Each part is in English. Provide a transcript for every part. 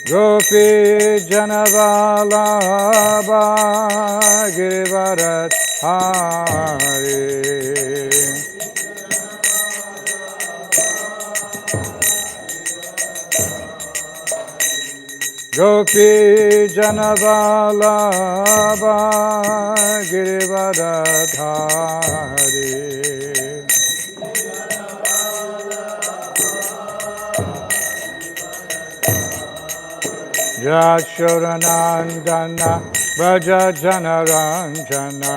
Gopi Janavallabha Girivaradhari Gopi Janavallabha Girivaradhari Yashodanandana Braja Janaranjana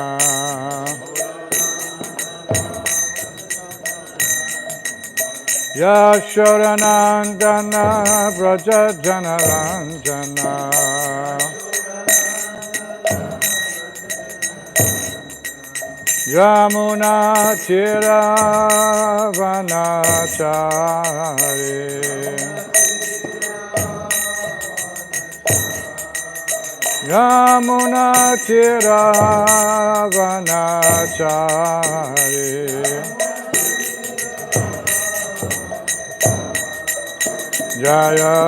Yashodanandana Braja Janaranjana Yamuna Tiravanachari Yamuna Tiravanachari Jaya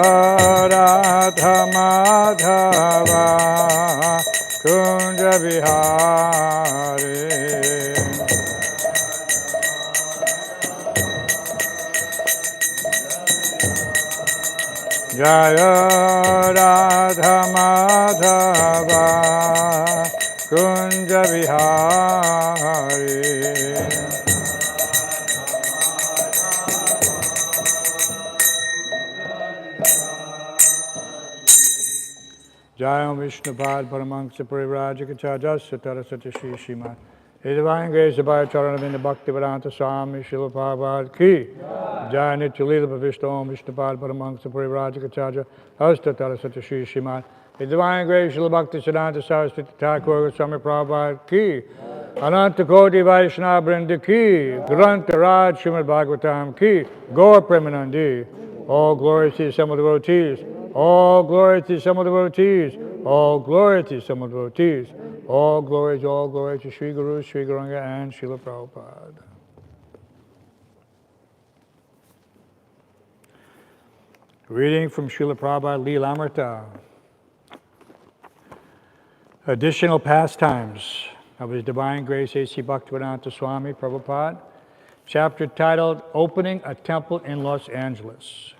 Radha Madhava Kunja Vihari Jaya Radha Madhava Kunja Vihari Jayam Vishnupad Paramahansa Parivrajakachaja Satarasati Shri Srimad. His divine grace abide Charanavinda Bhakti Vedanta Swami Srila Prabhupada ki. Jaya Nityalila Bhavishta Om Vishnupad Paramahansa Parivrajakachaja Satarasati Shri Srimad. His divine grace Srila Bhakti Siddhanta Saraswati Thakur Swami Prabhupada ki. Ananta Koti Vaishnava Vrinda ki. Granta Raj Srimad Bhāgavatam ki. Gaur Premanandi. All glory to some of the devotees. All glory to some of the devotees. All glory to some of the devotees. All glory to Sri Guru, Sri Gauranga, and Srila Prabhupada. Reading from Srila Prabhupada Leelamrita. Additional pastimes of His Divine Grace A.C. Bhaktivedanta Swami Prabhupada. Chapter titled, Opening a Temple in Los Angeles.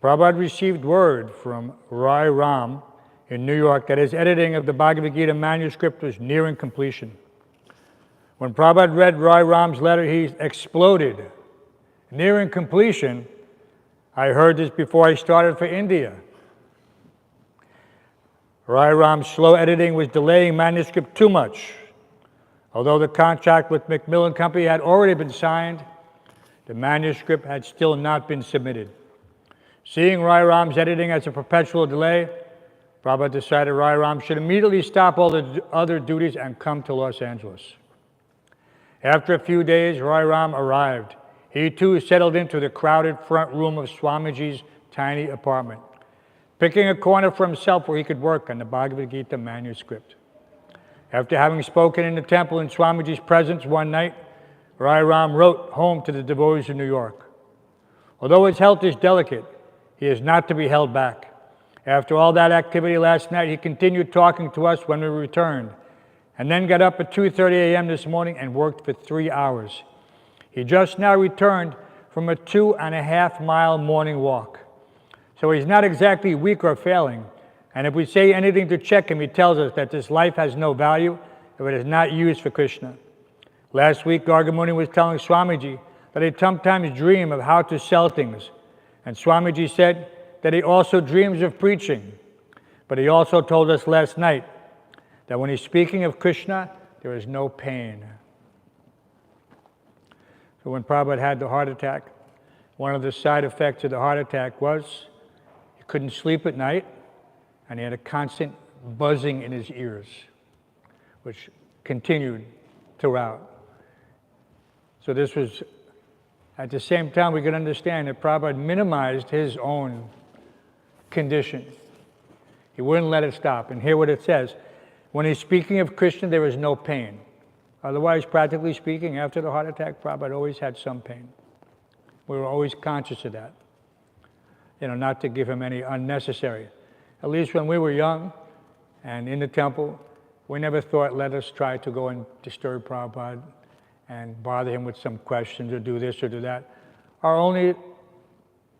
Prabhupada received word from Rai Ram in New York that his editing of the Bhagavad Gita manuscript was nearing completion. When Prabhupada read Rai Ram's letter, he exploded. Nearing completion? I heard this before I started for India. Rai Ram's slow editing was delaying manuscript too much. Although the contract with Macmillan Company had already been signed, the manuscript had still not been submitted. Seeing Rai Ram's editing as a perpetual delay, Prabhupada decided Rai Ram should immediately stop all the other duties and come to Los Angeles. After a few days, Rai Ram arrived. He too settled into the crowded front room of Swamiji's tiny apartment, picking a corner for himself where he could work on the Bhagavad Gita manuscript. After having spoken in the temple in Swamiji's presence one night, Rai Ram wrote home to the devotees of New York. Although his health is delicate, he is not to be held back. After all that activity last night, he continued talking to us when we returned, and then got up at 2:30 a.m. this morning and worked for 3 hours. He just now returned from a 2.5-mile morning walk. So he's not exactly weak or failing, and if we say anything to check him, he tells us that this life has no value if it is not used for Krishna. Last week, Gargamuni was telling Swamiji that he sometimes dreams of how to sell things, and Swamiji said that he also dreams of preaching. But he also told us last night that when he's speaking of Krishna, there is no pain. So when Prabhupada had the heart attack, one of the side effects of the heart attack was he couldn't sleep at night, and he had a constant buzzing in his ears, which continued throughout. So this was, at the same time, we could understand that Prabhupada minimized his own condition. He wouldn't let it stop. And hear what it says. When he's speaking of Krishna, there is no pain. Otherwise, practically speaking, after the heart attack, Prabhupada always had some pain. We were always conscious of that. not to give him any unnecessary. At least when we were young and in the temple, we never thought, let us try to go and disturb Prabhupada and bother him with some questions or do this or do that. Our only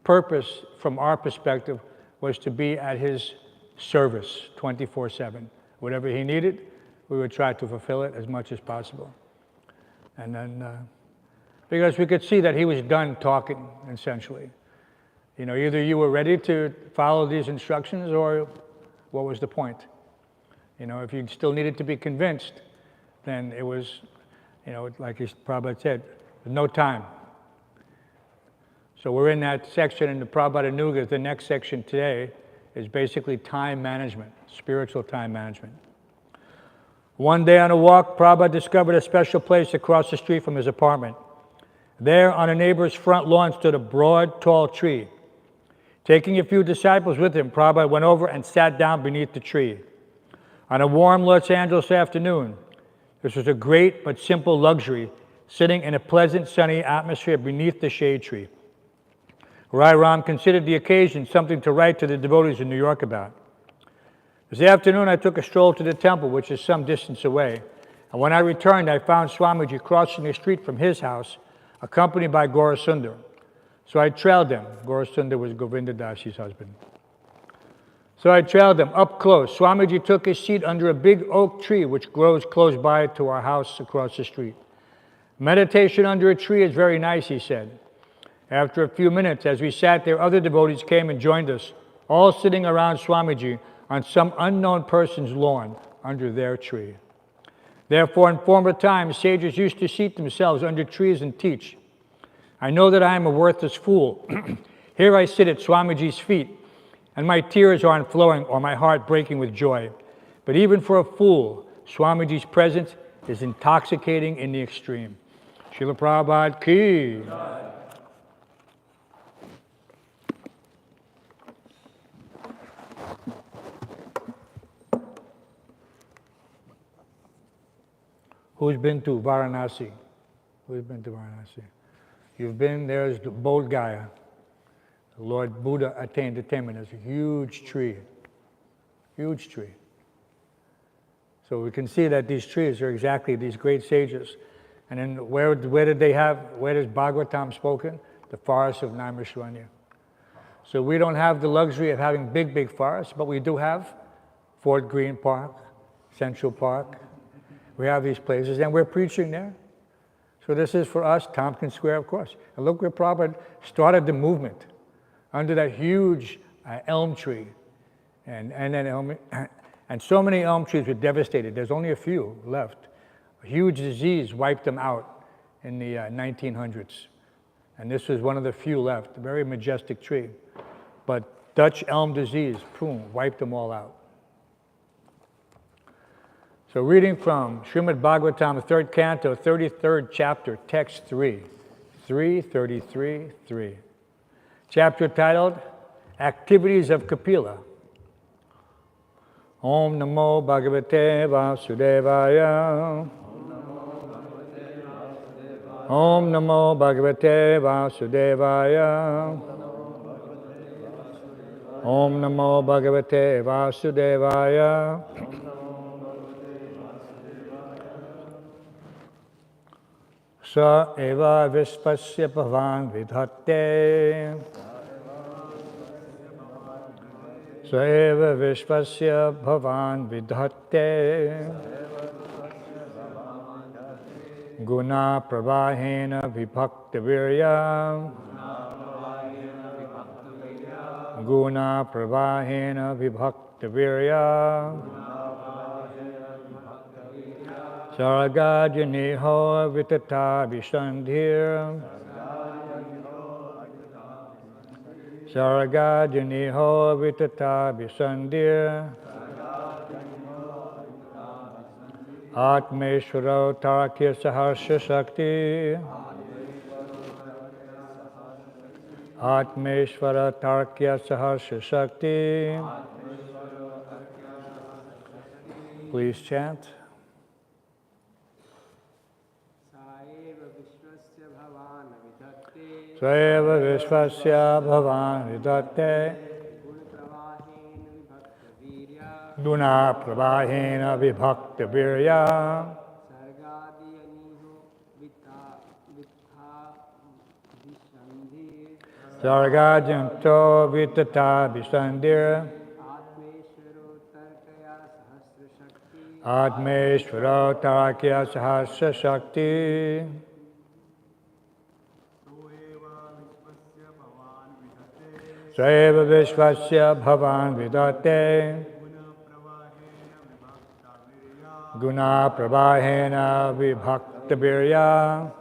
purpose from our perspective was to be at his service 24/7. Whatever he needed, we would try to fulfill it as much as possible. And then, because we could see that he was done talking, essentially. Either you were ready to follow these instructions or what was the point? If you still needed to be convinced, then it was, like Prabhupada said, no time. So we're in that section in the Prabhupada Nuga. The next section today is basically time management, spiritual time management. One day on a walk, Prabhupada discovered a special place across the street from his apartment. There, on a neighbor's front lawn, stood a broad, tall tree. Taking a few disciples with him, Prabhupada went over and sat down beneath the tree. On a warm Los Angeles afternoon, this was a great but simple luxury, sitting in a pleasant, sunny atmosphere beneath the shade tree. Rai Ram considered the occasion something to write to the devotees in New York about. This afternoon, I took a stroll to the temple, which is some distance away, and when I returned, I found Swamiji crossing the street from his house, accompanied by Gaurasundar. So I trailed them. Gaurasundar was Govinda Dasi's husband. So I trailed them up close. Swamiji took his seat under a big oak tree which grows close by to our house across the street. Meditation under a tree is very nice, he said. After a few minutes, as we sat there, other devotees came and joined us, all sitting around Swamiji on some unknown person's lawn under their tree. Therefore, in former times, sages used to seat themselves under trees and teach. I know that I am a worthless fool. Here I sit at Swamiji's feet, and my tears aren't flowing or my heart breaking with joy. But even for a fool, Swamiji's presence is intoxicating in the extreme. Srila Prabhupada ki. Who's been to Varanasi? Who's been to Varanasi? You've been, there's the Bodh Gaya. The Lord Buddha attained attainment. There's a huge tree. Huge tree. So we can see that these trees are exactly these great sages. And then where does Bhāgavatam spoken? The forest of Naimisharanya. So we don't have the luxury of having big forests, but we do have Fort Greene Park, Central Park. We have these places, and we're preaching there. So this is for us, Tompkins Square, of course. And look where Prabhupada started the movement, under that huge elm tree. And so many elm trees were devastated. There's only a few left. A huge disease wiped them out in the 1900s. And this was one of the few left, a very majestic tree. But Dutch elm disease, boom, wiped them all out. So reading from Srimad Bhāgavatam, 3rd Canto, 33rd chapter, text 3. 3:33, 3. Chapter titled, Activities of Kapila. Om Namo Bhagavate Vasudevaya. Om Namo Bhagavate Vasudevaya. Om Namo Bhagavate Vasudevaya. Sa eva vispasya bhavan vidhatte. Sa eva vispasya bhavan vidhatte. Guna prabhahena vibhakta virya. Guna prabhahena vibhakta virya. Sargajaniho vitata visandhir. Sargajaniho vitata visandhir. Atmeshwaro tarakya saharsya shakti. Atmeshwara tarakya saharsya shakti. Please chant. Sveva Vishvasya Bhavan Vidate Guna Prabhahena Vibhakta Virya Sargajanto Vitata Visandir Atmeshvaro Tarakya Sahasra Shakti Sveva Vishvasya Bhavan Vidate Guna Prabhahena Vibhakta Virya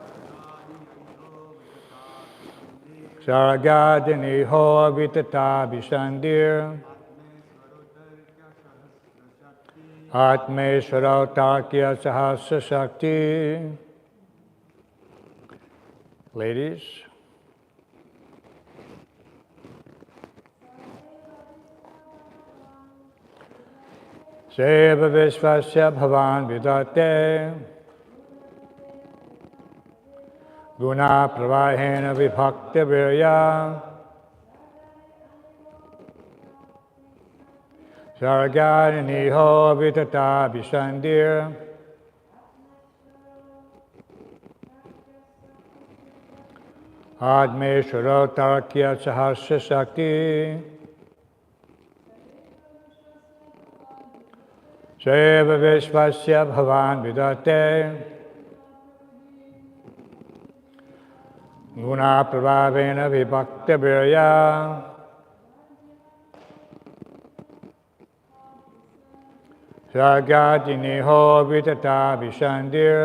Sargadini Ho Vitata Visandir Atmeshvaro Takya Sahasra Shakti. Ladies. Seva Vishvasya Bhavan Vidate Guna Pravahena Vibhakta Virya Sargadini Ho Vitata Visandir Admeshvaro Tarakya Sahasra Shakti Seva Vishvasya Bhavan Vidate Guna Prabhavena Vibhakta Virya Sargadini Ho Vitata Visandir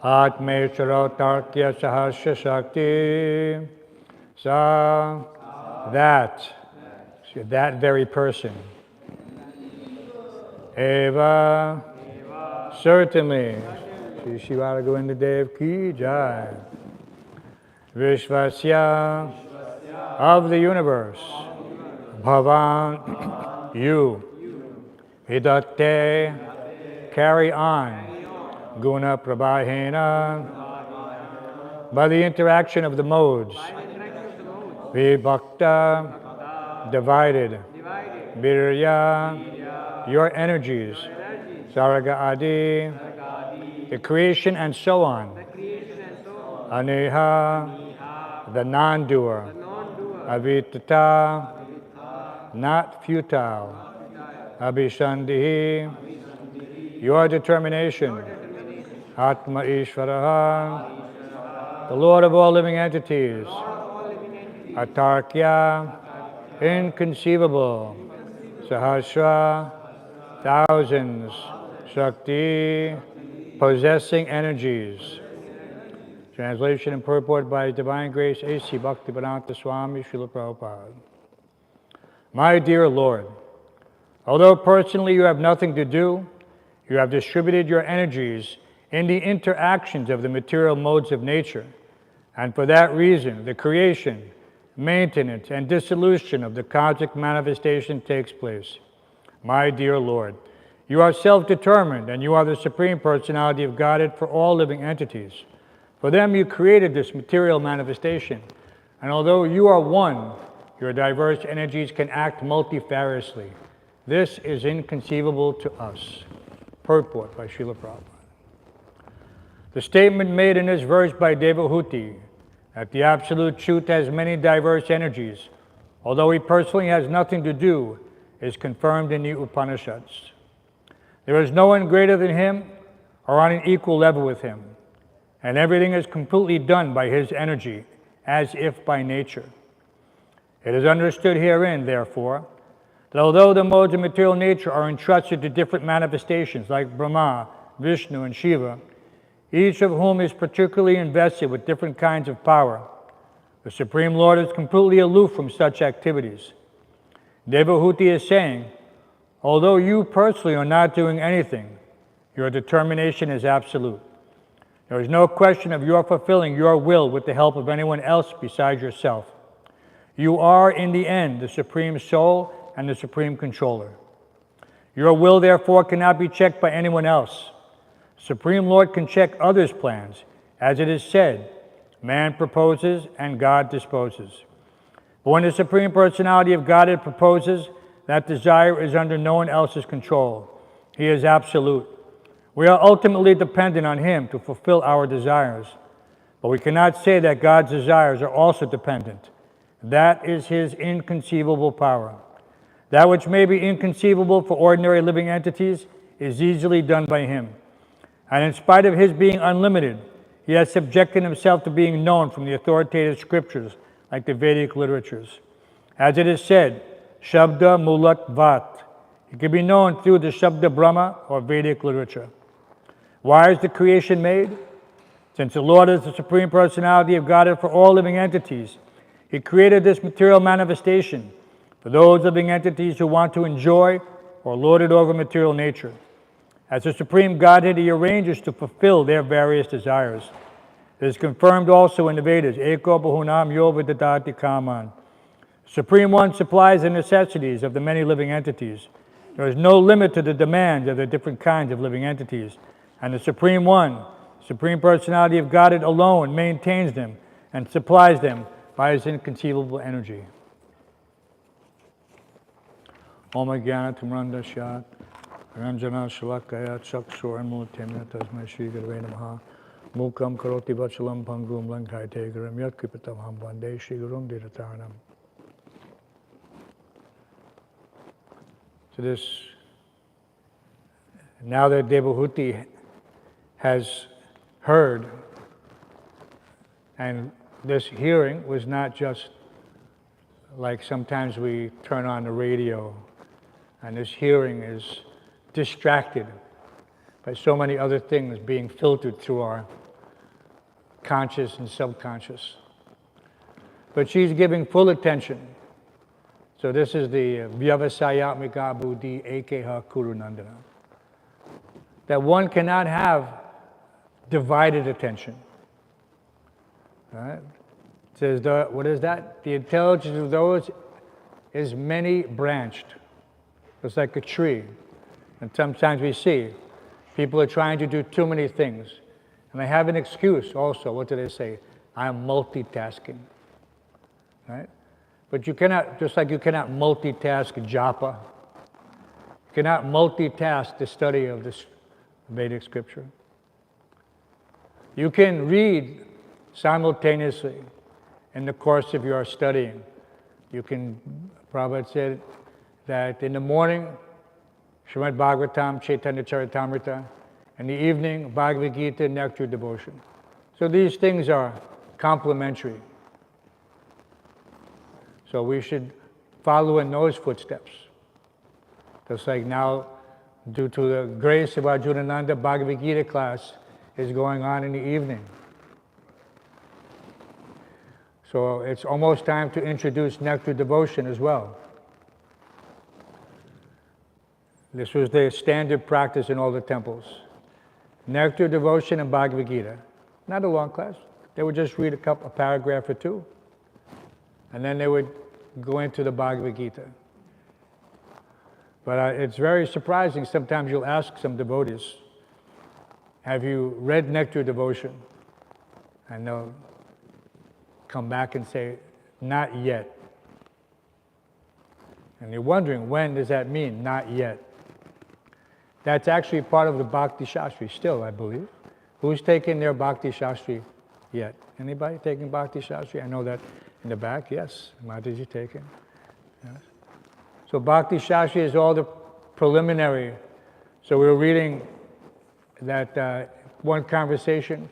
Atmeshvaro Tarakya Sahasra Shakti. Sa that very person. Eva, certainly. Shri Shivara Govinda Dev Ki Jai. Vishvasya, of the universe. Bhavan, you. Vidate, carry on. Guna Prabhahena, by the interaction of the modes. Vibhakta, divided. Virya, your energies. Sarga Adi, the creation and so on. Aneha, the non-doer. Avitata, not futile. Abhisandhi, your determination. Atma Ishvaraha, the Lord of all living entities. Atarkya, inconceivable. Sahasra, thousands. Shakti, possessing energies. Translation and purport by His Divine Grace A.C. Bhaktivedanta Swami Srila Prabhupada. My dear Lord, although personally you have nothing to do, you have distributed your energies in the interactions of the material modes of nature, and for that reason the creation, maintenance, and dissolution of the cosmic manifestation takes place. My dear Lord, you are self-determined, and you are the Supreme Personality of Godhead for all living entities. For them you created this material manifestation, and although you are one, your diverse energies can act multifariously. This is inconceivable to us. Purport by Srila Prabhupada. The statement made in this verse by Devahuti, that the Absolute Truth has many diverse energies, although he personally has nothing to do, is confirmed in the Upanishads. There is no one greater than him or on an equal level with him, and everything is completely done by his energy, as if by nature. It is understood herein, therefore, that although the modes of material nature are entrusted to different manifestations like Brahma, Vishnu, and Shiva, each of whom is particularly invested with different kinds of power, the Supreme Lord is completely aloof from such activities. Devahuti is saying, although you personally are not doing anything, your determination is absolute. There is no question of your fulfilling your will with the help of anyone else besides yourself. You are, in the end, the Supreme Soul and the Supreme Controller. Your will, therefore, cannot be checked by anyone else. Supreme Lord can check others' plans As it is said, man proposes and God disposes. But when the Supreme Personality of Godhead proposes, that desire is under no one else's control. He is absolute. We are ultimately dependent on Him to fulfill our desires. But we cannot say that God's desires are also dependent. That is His inconceivable power. That which may be inconceivable for ordinary living entities is easily done by Him. And in spite of His being unlimited, He has subjected Himself to being known from the authoritative scriptures like the Vedic literatures. As it is said, Shabda Mulat Vat. It can be known through the Shabda Brahma or Vedic literature. Why is the creation made? Since the Lord is the Supreme Personality of Godhead for all living entities, He created this material manifestation for those living entities who want to enjoy or lord it over material nature. As the Supreme Godhead, He arranges to fulfill their various desires. It is confirmed also in the Vedas, Eko Bahunam Yo Vidadati Kaman. The Supreme One supplies the necessities of the many living entities. There is no limit to the demands of the different kinds of living entities, and the Supreme One, Supreme Personality of Godhead alone, maintains them and supplies them by His inconceivable energy. Om Jnana Timranda Shat, Ranjana Shalakaya Chakshur Anmulatemya Tasmai Shri Gurave Namaha, Mukam Karoti Vachalam Pangum Lankai Tegaram Yat Kripatam Ham Vande Shri Gurum Dirataranam. So this, now that Devahuti has heard, and this hearing was not just like sometimes we turn on the radio and this hearing is distracted by so many other things being filtered through our conscious and subconscious. But she's giving full attention. So this is the Vyavasayatmika Buddhi Ekeha Kurunandana. That one cannot have divided attention. Right? It says, what is that? The intelligence of those is many branched. It's like a tree. And sometimes we see people are trying to do too many things. And they have an excuse also. What do they say? I'm multitasking. Right? But you cannot, just like you cannot multitask japa, you cannot multitask the study of this Vedic scripture. You can read simultaneously in the course of your studying. You can, Prabhupada said that in the morning, Srimad Bhāgavatam, Chaitanya Charitamrita, in the evening, Bhagavad Gita, Nectar Devotion. So these things are complementary. So we should follow in those footsteps. Just like now, due to the grace of Arjunananda, Bhagavad Gita class is going on in the evening. So it's almost time to introduce Nectar Devotion as well. This was the standard practice in all the temples. Nectar Devotion and Bhagavad Gita. Not a long class. They would just read a paragraph or two. And then they would go into the Bhagavad Gita. But it's very surprising. Sometimes you'll ask some devotees, have you read Nectar Devotion? And they'll come back and say, not yet. And you're wondering, when does that mean, not yet? That's actually part of the Bhakti Shastri still, I believe. Who's taking their Bhakti Shastri yet? Anybody taking Bhakti Shastri? I know that in the back, yes. Mataji taking. Yes. So Bhakti Shastri is all the preliminary. So we were reading that one conversation,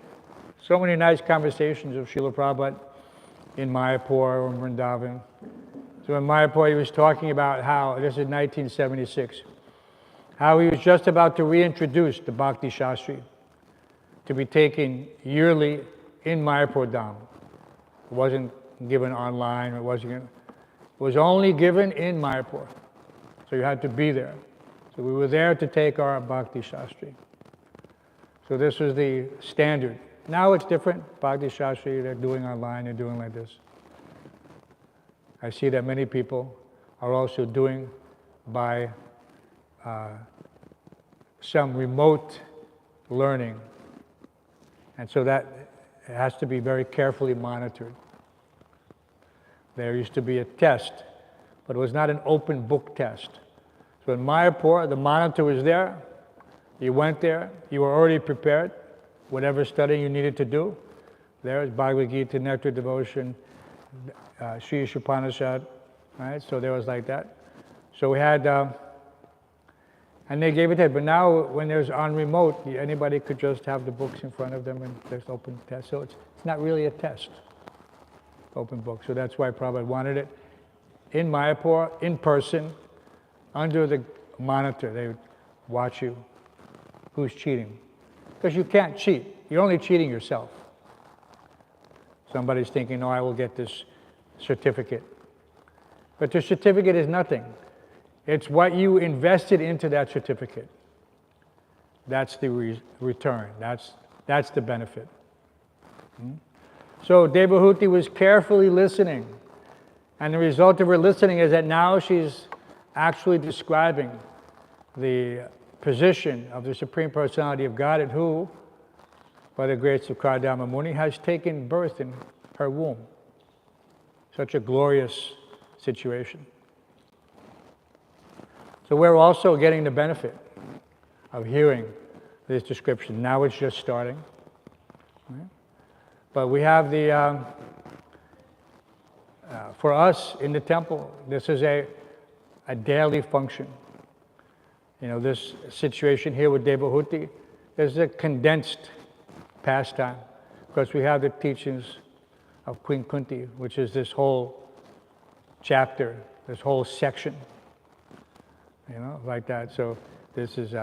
so many nice conversations of Srila Prabhupada in Mayapur or in Vrindavan. So in Mayapur he was talking about how, this is 1976, how he was just about to reintroduce the Bhakti Shastri to be taken yearly in Mayapur Dham. It wasn't given online, it was only given in Mayapur. So you had to be there. So we were there to take our Bhakti Shastri. So this was the standard. Now it's different. Bhakti Shastri, they're doing online, they're doing like this. I see that many people are also doing by some remote learning. And so that it has to be very carefully monitored. There used to be a test, but it was not an open book test. So in Mayapur, the monitor was there. You went there, you were already prepared, whatever study you needed to do. There is Bhagavad Gita, Nectar Devotion, Sri Upanishad, right? So there was like that. So we had, and they gave it there. But now when there's on remote, anybody could just have the books in front of them and there's open test. So it's not really a test, open book. So that's why Prabhupada wanted it in Mayapur, in person, under the monitor. They would watch you, who's cheating. Because you can't cheat. You're only cheating yourself. Somebody's thinking, oh, I will get this certificate. But the certificate is nothing. It's what you invested into that certificate. That's the return. That's the benefit. So Devahuti was carefully listening. And the result of her listening is that now she's actually describing the position of the Supreme Personality of Godhead, who, by the grace of Kardama Muni, has taken birth in her womb. Such a glorious situation. So we're also getting the benefit of hearing this description. Now it's just starting. Right? But we have the, for us in the temple, this is a daily function. You know, this situation here with Devahuti is a condensed pastime, because we have the teachings of Queen Kunti, which is this whole chapter, this whole section, you know, like that. So this is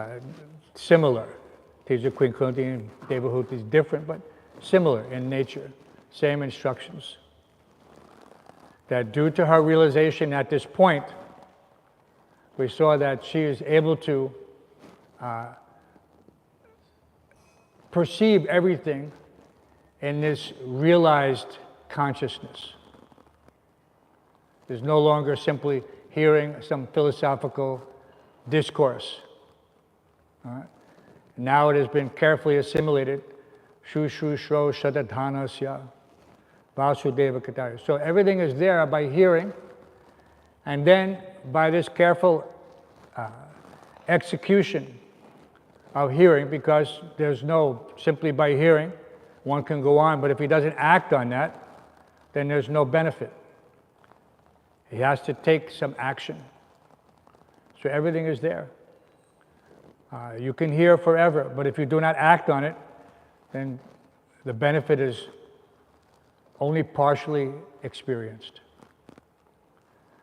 similar. Teaching of Queen Kunti and Devahuti is different, but similar in nature, same instructions. That due to her realization at this point, we saw that she is able to perceive everything in this realized consciousness. There's no longer simply hearing some philosophical discourse. Right? Now it has been carefully assimilated. Shu Shu Shro Shadadhanasya Vasudeva Kataya. So everything is there by hearing, and then by this careful execution of hearing, because there's no, simply by hearing, one can go on, but if he doesn't act on that, then there's no benefit. He has to take some action. So everything is there. You can hear forever, but if you do not act on it, then the benefit is only partially experienced.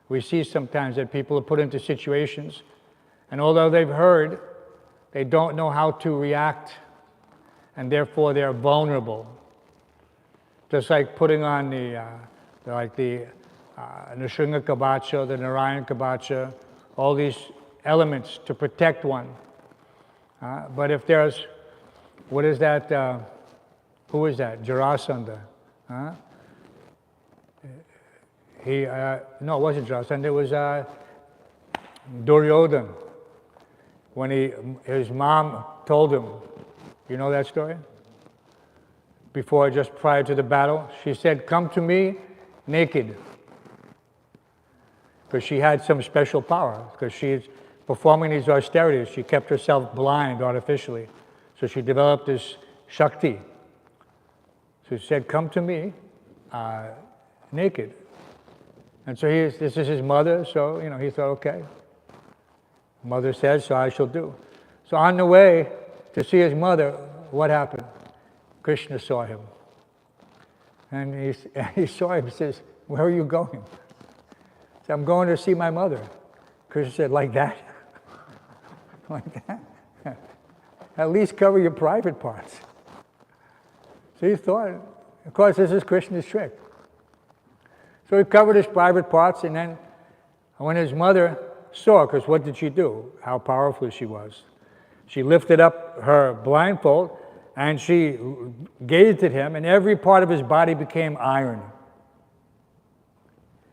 We see sometimes that people are put into situations, and although they've heard, they don't know how to react, and therefore they're vulnerable. Just like putting on the Nrsimha Kabacha, the Narayan Kabacha, all these elements to protect one. But if there's, what is that, who is that? Jarasandha. No, it wasn't Jarasandha, it was Duryodhana. When his mom told him, you know that story? Just prior to the battle, she said, come to me naked. Because she had some special power, because she's performing these austerities. She kept herself blind artificially. So she developed this Shakti. So she said, come to me naked. And so this is his mother, so he thought, okay. Mother says, so I shall do. So on the way to see his mother, what happened? Krishna saw him. And he saw him and says, where are you going? He said, I'm going to see my mother. Krishna said, like that? Like that? At least cover your private parts. So he thought, of course, this is Krishna's trick. So he covered his private parts, and then when his mother saw, because what did she do? How powerful she was. She lifted up her blindfold, and she gazed at him, and every part of his body became iron,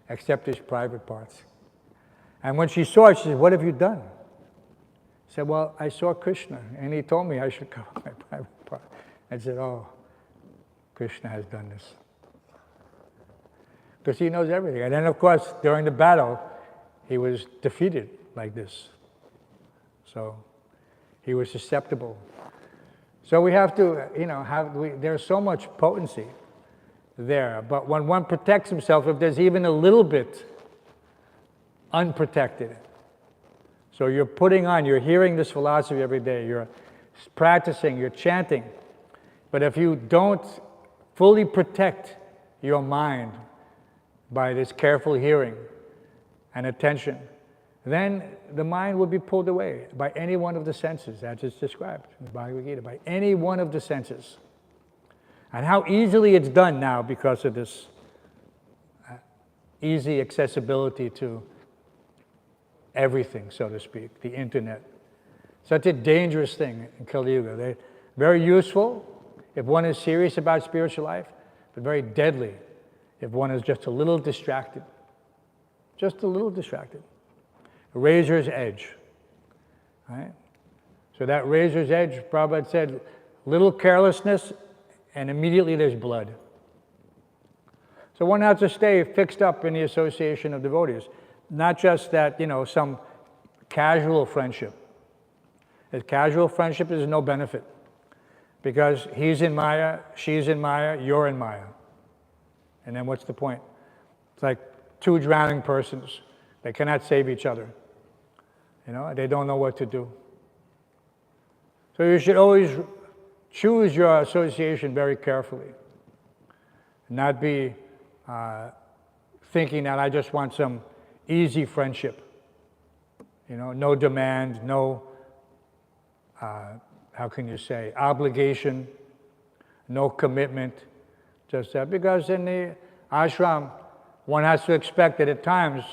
except his private parts. And when she saw it, she said, what have you done? He said, well, I saw Krishna, and he told me I should cover my private part. I said, oh, Krishna has done this. Because he knows everything. And then, of course, during the battle, he was defeated like this. So he was susceptible. So we have to, there's so much potency there. But when one protects himself, if there's even a little bit unprotected, so you're hearing this philosophy every day, you're practicing, you're chanting, but if you don't fully protect your mind by this careful hearing and attention, then the mind will be pulled away by any one of the senses, as it's described in the Bhagavad Gita, by any one of the senses. And how easily it's done now because of this easy accessibility to everything, so to speak, the internet. Such a dangerous thing in Kali Yuga. They're very useful if one is serious about spiritual life, but very deadly if one is just a little distracted. Just a little distracted. A razor's edge. Right? So that razor's edge, Prabhupada said, little carelessness and immediately there's blood. So one has to stay fixed up in the association of devotees. Not just that, some casual friendship. That casual friendship is no benefit. Because he's in Maya, she's in Maya, you're in Maya. And then what's the point? It's like two drowning persons. They cannot save each other. They don't know what to do. So you should always choose your association very carefully. Not be thinking that I just want some easy friendship. No demand, no, obligation, no commitment, just that. Because in the ashram, one has to expect that at times,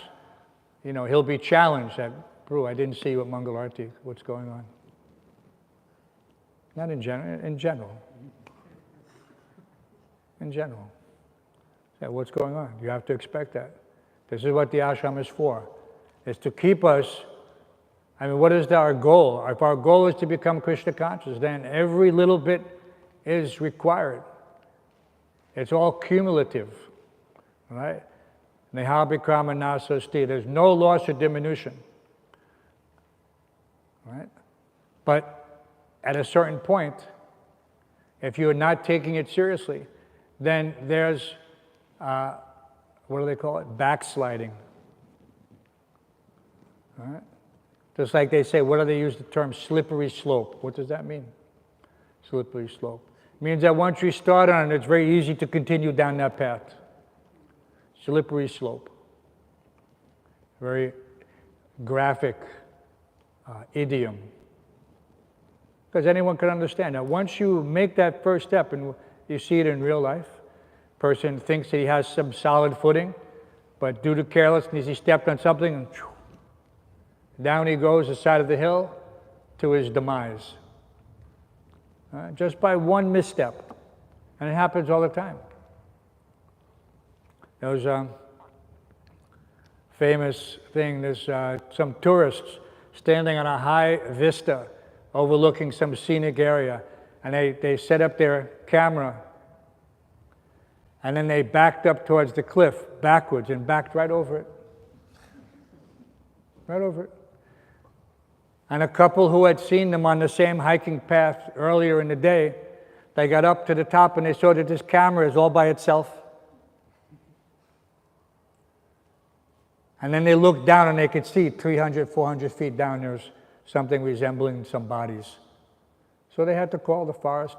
he'll be challenged that, Prabhu, I didn't see you at Mangalarti, what's going on? Not in general, in general. In general. Yeah, what's going on? You have to expect that. This is what the ashram is for. It's to keep us, what is our goal? If our goal is to become Krishna conscious, then every little bit is required. It's all cumulative, right? Nehabikrama nasasti. There's no loss or diminution, right? But at a certain point, if you're not taking it seriously, then there's, what do they call it? Backsliding. All right? Just like they say, what do they use the term slippery slope? What does that mean? Slippery slope. It means that once you start on it, it's very easy to continue down that path. Slippery slope. Very graphic idiom. Because anyone can understand that once you make that first step, and you see it in real life, person thinks that he has some solid footing, but due to carelessness, he stepped on something, and down he goes the side of the hill to his demise. Just by one misstep. And it happens all the time. There was a famous thing, there's some tourists standing on a high vista overlooking some scenic area, and they set up their camera, and then they backed up towards the cliff backwards and backed right over it. Right over it. And a couple who had seen them on the same hiking path earlier in the day, they got up to the top and they saw that this camera is all by itself. And then they looked down and they could see 300, 400 feet down there's something resembling some bodies. So they had to call the Forest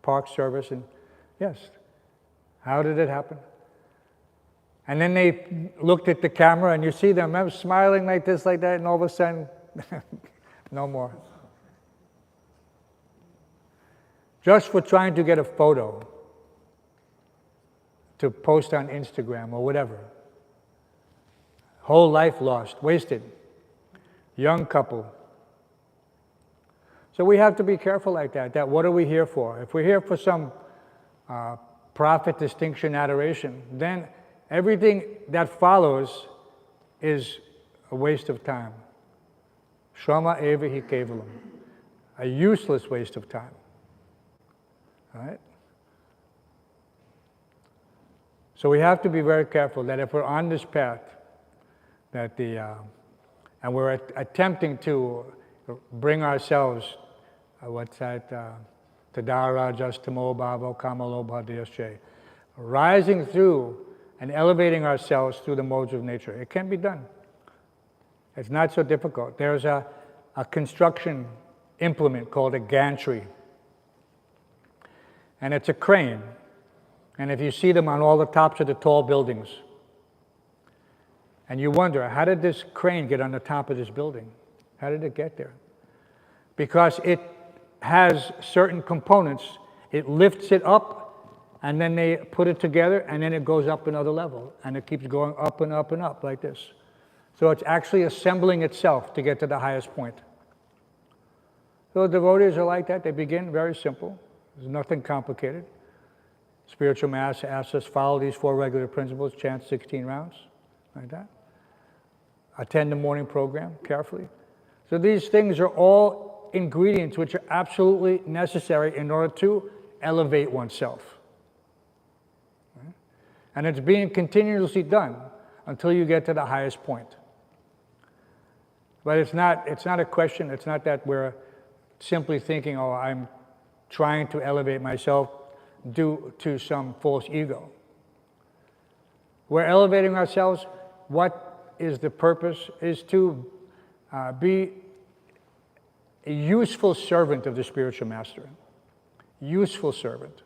Park Service, and yes, how did it happen? And then they looked at the camera and you see them smiling like this, like that, and all of a sudden, no more. Just for trying to get a photo to post on Instagram or whatever. Whole life lost, wasted. Young couple. So we have to be careful like that what are we here for? If we're here for some profit, distinction, adoration, then everything that follows is a waste of time. Shrama eva hi kevalam. A useless waste of time. Right? So we have to be very careful that if we're on this path, that and we're attempting to bring ourselves, what's that, Tadara Justamo Bhavo Kamalobha Dhyasche, rising through and elevating ourselves through the modes of nature. It can be done. It's not so difficult. There's a construction implement called a gantry. And it's a crane. And if you see them on all the tops of the tall buildings, and you wonder, how did this crane get on the top of this building? How did it get there? Because it has certain components. It lifts it up, and then they put it together, and then it goes up another level, and it keeps going up and up and up like this. So it's actually assembling itself to get to the highest point. So devotees are like that. They begin very simple. There's nothing complicated. Spiritual Master asks us, follow these 4 regular principles, chant 16 rounds, like that. Attend the morning program carefully. So these things are all ingredients which are absolutely necessary in order to elevate oneself. Right? And it's being continuously done until you get to the highest point. But it's not a question, it's not that we're simply thinking, oh, I'm trying to elevate myself due to some false ego. We're elevating ourselves. What is the purpose? Is to be a useful servant of the spiritual master. Useful servant.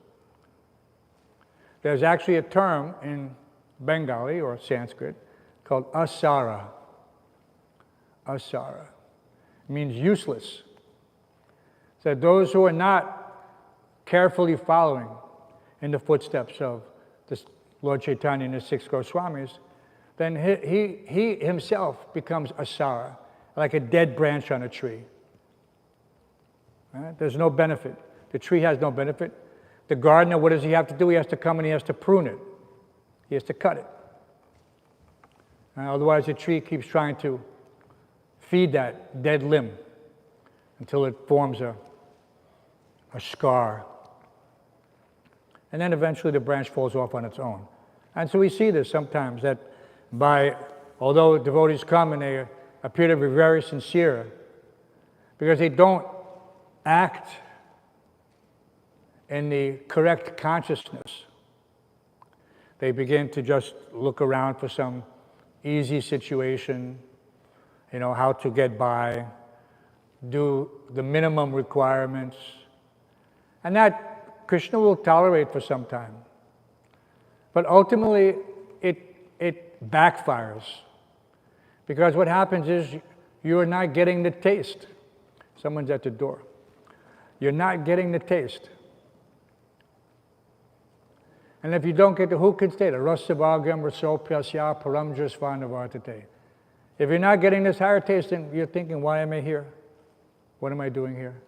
There's actually a term in Bengali or Sanskrit called asara. Asara. It means useless. So those who are not carefully following in the footsteps of the Lord Chaitanya and the 6 Goswamis, then he himself becomes asara, like a dead branch on a tree. Right? There's no benefit. The tree has no benefit. The gardener, what does he have to do? He has to come and he has to prune it. He has to cut it. Otherwise, the tree keeps trying to feed that dead limb until it forms a scar. And then eventually the branch falls off on its own. And so we see this sometimes, that although devotees come and they appear to be very sincere, because they don't act in the correct consciousness, they begin to just look around for some easy situation, how to get by, do the minimum requirements, and that Krishna will tolerate for some time. But ultimately, it backfires. Because what happens is you're not getting the taste. Someone's at the door. You're not getting the taste. And if you don't get who can stay there? Rasavagyam rasopyasya paramjasvanavartate. If you're not getting this higher taste, then you're thinking, why am I here? What am I doing here?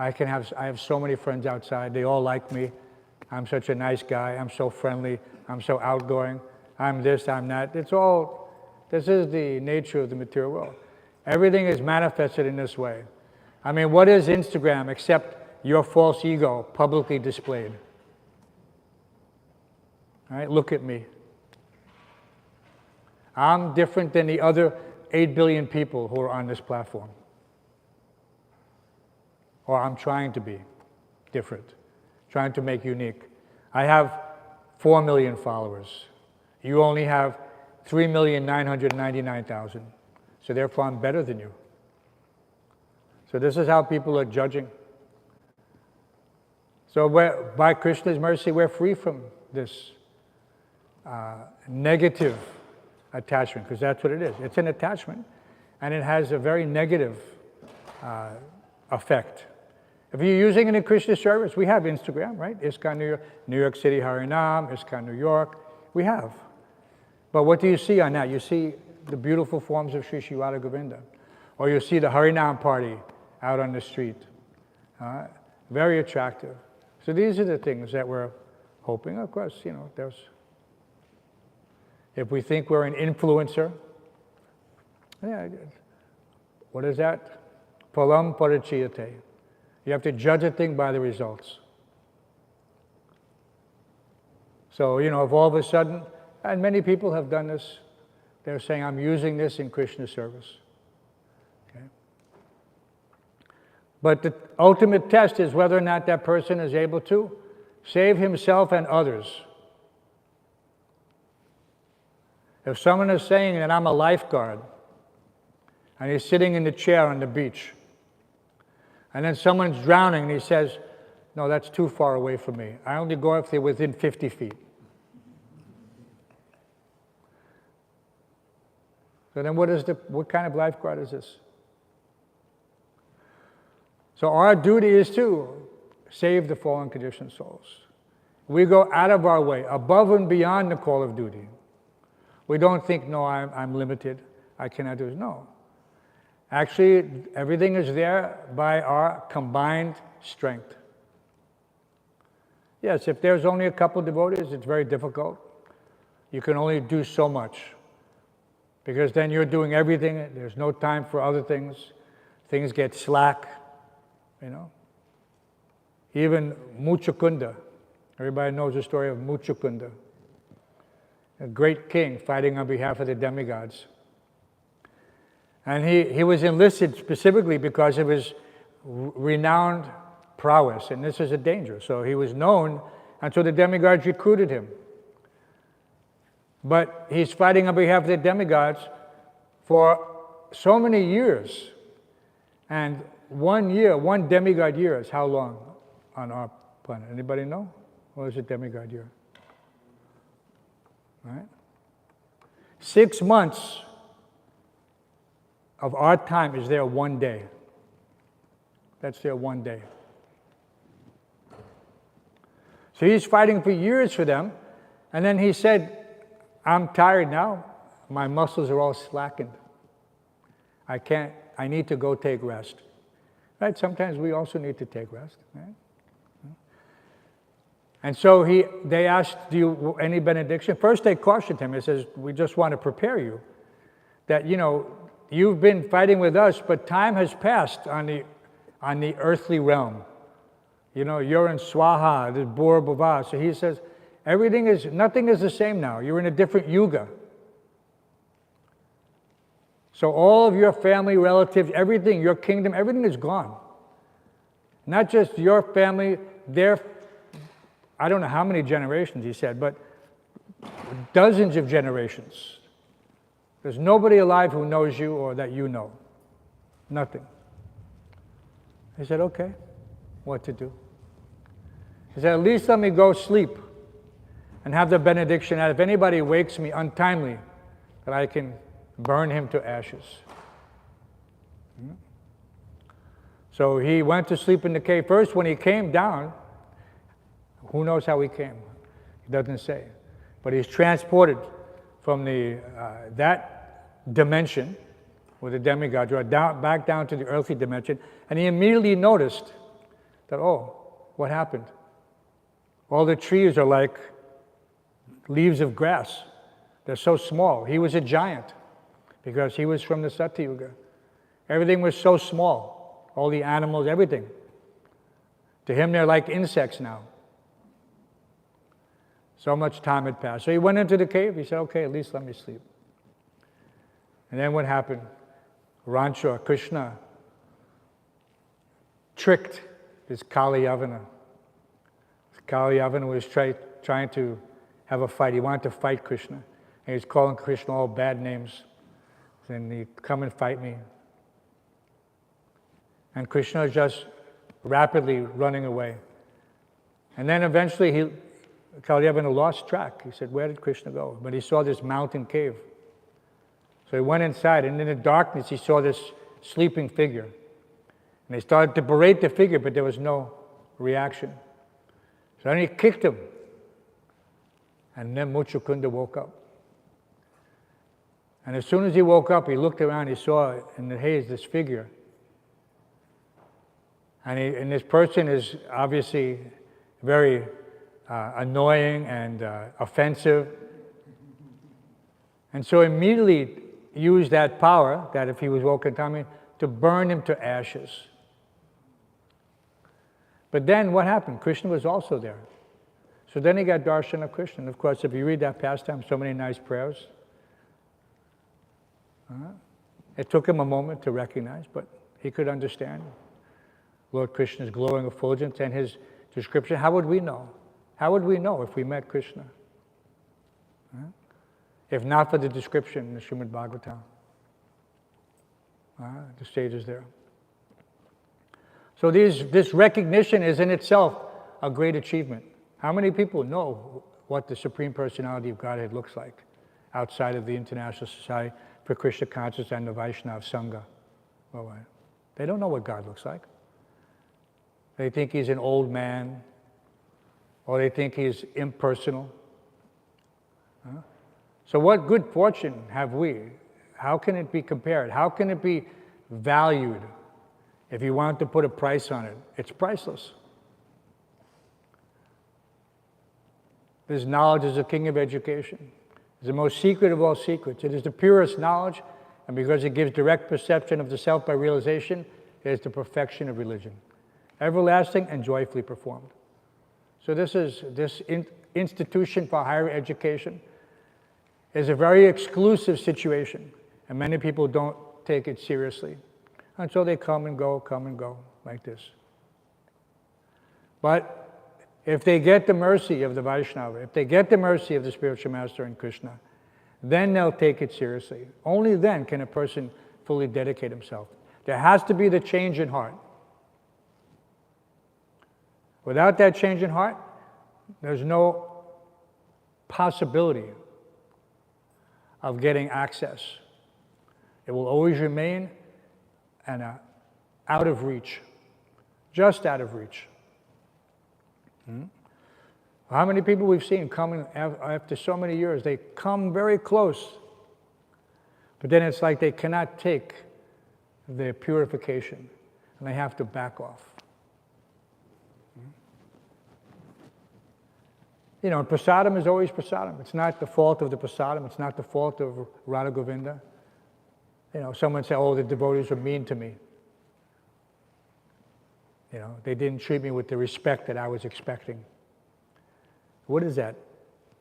I have so many friends outside. They all like me. I'm such a nice guy. I'm so friendly. I'm so outgoing. I'm this, I'm that. This is the nature of the material world. Everything is manifested in this way. I mean, what is Instagram except your false ego publicly displayed? All right, look at me. I'm different than the other 8 billion people who are on this platform. Or I'm trying to be different, trying to make unique. I have 4 million followers. You only have 3,999,000. So therefore I'm better than you. So this is how people are judging. So by Krishna's mercy, we're free from this negative attachment, because that's what it is. It's an attachment, and it has a very negative effect. If you're using it in Krishna service, we have Instagram, right? ISKCON New York City Harinam, ISKCON New York, we have. But what do you see on that? You see the beautiful forms of Sri Sri Radha Govinda. Or you see the Harinam party out on the street. Very attractive. So these are the things that we're hoping. Of course, if we think we're an influencer, what is that? Palam parachiyate. You have to judge a thing by the results. So, if all of a sudden, and many people have done this, they're saying, I'm using this in Krishna service. Okay? But the ultimate test is whether or not that person is able to save himself and others. If someone is saying that I'm a lifeguard, and he's sitting in the chair on the beach, and then someone's drowning, and he says, no, that's too far away from me. I only go if they're within 50 feet. So then what kind of lifeguard is this? So our duty is to save the fallen conditioned souls. We go out of our way, above and beyond the call of duty. We don't think, no, I'm limited, I cannot do this. No. Actually, everything is there by our combined strength. Yes, if there's only a couple devotees, it's very difficult. You can only do so much. Because then you're doing everything, there's no time for other things. Things get slack, Even Muchukunda. Everybody knows the story of Muchukunda, a great king fighting on behalf of the demigods. And he was enlisted specifically because of his renowned prowess, and this is a danger. So he was known, and so the demigods recruited him. But he's fighting on behalf of the demigods for so many years. And 1 year, one demigod year is how long on our planet? Anybody know? What is a demigod year? All right? 6 months of our time is there 1 day. That's there 1 day. So he's fighting for years for them, and then he said, I'm tired now. My muscles are all slackened. I need to go take rest. Right? Sometimes we also need to take rest. Right? And so they asked, do you any benediction? First they cautioned him. He says, we just want to prepare you that, you've been fighting with us, but time has passed on the earthly realm. You're in Swaha, the Bor Bhava. So he says, nothing is the same now. You're in a different yuga. So all of your family, relatives, everything, your kingdom, everything is gone. Not just your family, I don't know how many generations, he said, but dozens of generations. There's nobody alive who knows you or that you know. Nothing. He said, okay, what to do? He said, at least let me go sleep and have the benediction that if anybody wakes me untimely, that I can burn him to ashes. So he went to sleep in the cave. First, when he came down, who knows how he came? He doesn't say. But he's transported from that dimension with the demigod, back down to the earthly dimension, and he immediately noticed that, what happened? All the trees are like leaves of grass. They're so small. He was a giant because he was from the Satyuga. Everything was so small. All the animals, everything. To him, they're like insects now. So much time had passed. So he went into the cave. He said, okay, at least let me sleep. And then what happened? Rancha, Krishna, tricked this Kali Yavana. Kali Yavana was trying to have a fight. He wanted to fight Krishna. And he was calling Krishna all bad names. And he come and fight me. And Krishna was just rapidly running away. And then eventually Kali Yavana lost track. He said, where did Krishna go? But he saw this mountain cave. So he went inside, and in the darkness he saw this sleeping figure. And they started to berate the figure, but there was no reaction. So then he kicked him. And then Muchukunda woke up. And as soon as he woke up, he looked around, he saw in the haze this figure. And this person is obviously very annoying and offensive. And so immediately used that power, that if he was woken to burn him to ashes. But then what happened? Krishna was also there. So then he got darshan of Krishna. And of course, if you read that pastime, so many nice prayers. It took him a moment to recognize, but he could understand Lord Krishna's glowing effulgence and his description. How would we know? How would we know if we met Krishna? If not for the description in the Srimad Bhāgavatam. The stage is there. So this recognition is in itself a great achievement. How many people know what the Supreme Personality of Godhead looks like outside of the International Society for Krishna Consciousness and the Vaishnava Sangha? Well, they don't know what God looks like. They think he's an old man, or they think he's impersonal. So what good fortune have we? How can it be compared? How can it be valued? If you want to put a price on it, it's priceless. This knowledge is the king of education. It's the most secret of all secrets. It is the purest knowledge, and because it gives direct perception of the self by realization, it is the perfection of religion. Everlasting and joyfully performed. So this institution for higher education is a very exclusive situation, and many people don't take it seriously. And so they come and go, like this. But if they get the mercy of the Vaishnava, if they get the mercy of the spiritual master and Krishna, then they'll take it seriously. Only then can a person fully dedicate himself. There has to be the change in heart. Without that change in heart, there's no possibility of getting access. It will always remain out of reach, just out of reach. How many people we've seen coming after so many years, they come very close, but then it's like they cannot take their purification, and they have to back off. You know, prasadam is always prasadam. It's not the fault of the prasadam. It's not the fault of Radha Govinda. You know, someone said, oh, the devotees were mean to me. You know, they didn't treat me with the respect that I was expecting. What is that?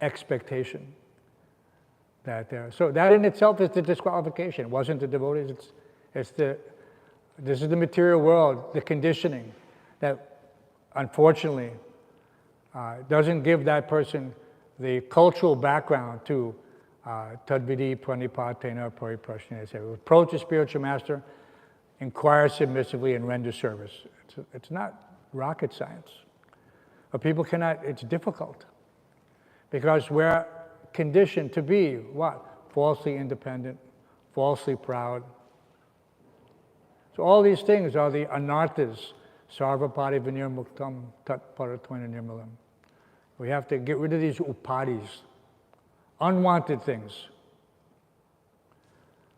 Expectation. So that in itself is the disqualification. It wasn't the devotees. This is the material world, the conditioning that unfortunately doesn't give that person the cultural background to tadvidi pranipatena pariprashnena. Approach a spiritual master, inquire submissively, and render service. It's not rocket science. But people cannot, it's difficult. Because we're conditioned to be what? Falsely independent, falsely proud. So all these things are the anarthas. Sarvapati vinirmuktam tat paratvaina nirmalam. We have to get rid of these upadis, unwanted things.